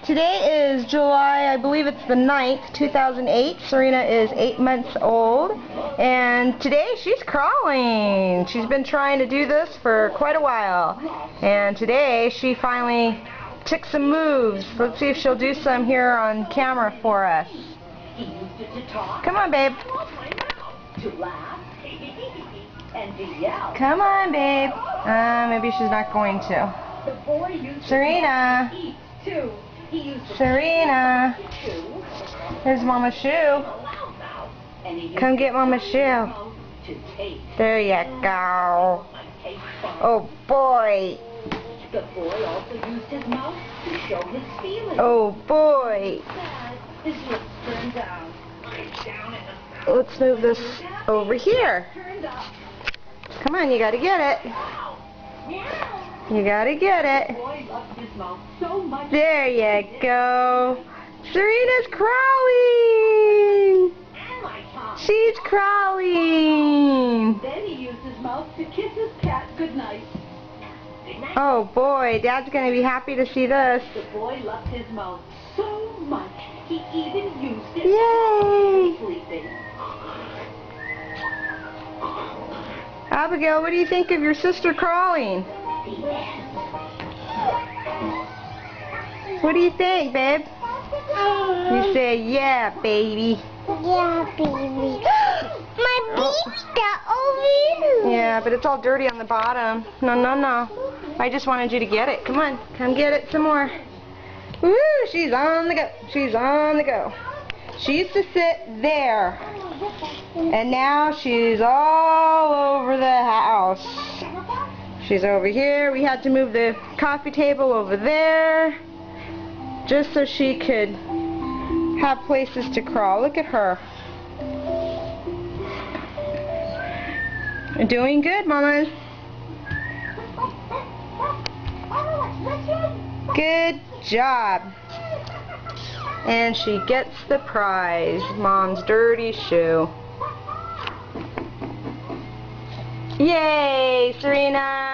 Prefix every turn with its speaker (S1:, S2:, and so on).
S1: Today is July, I believe it's the 9th, 2008. Serena is 8 months old, and today she's crawling. She's been trying to do this for quite a while, and today she finally took some moves. Let's see if she'll do some here on camera for us. Come on, babe. Come on, babe. Maybe she's not going to. Serena. Serena. Here's Mama's shoe. Come get Mama's shoe. There you go. Oh boy.
S2: The boy also used his mouth to show his feelings.
S1: Oh boy.
S2: His lips turned down.
S1: Let's move this over here. Come on, you gotta get it. You gotta get it. There you go. Serena's crawling. She's crawling.
S2: Then he used his mouth to kiss his cat goodnight.
S1: Oh boy, Dad's gonna be happy to see this.
S2: The boy loved his mouth so much, he even used it
S1: Yay!
S2: for sleeping.
S1: Abigail, what do you think of your sister crawling? What do you think, babe? You say, yeah, baby.
S3: Yeah, baby. My baby's got over here.
S1: Yeah, but it's all dirty on the bottom. No, no, no. I just wanted you to get it. Come on, come get it some more. Woo, she's on the go. She's on the go. She used to sit there, and now she's all over the house. She's over here. We had to move the coffee table over there just so she could have places to crawl. Look at her. Doing good, Mama. Good job. And she gets the prize, Mom's dirty shoe. Yay, Serena!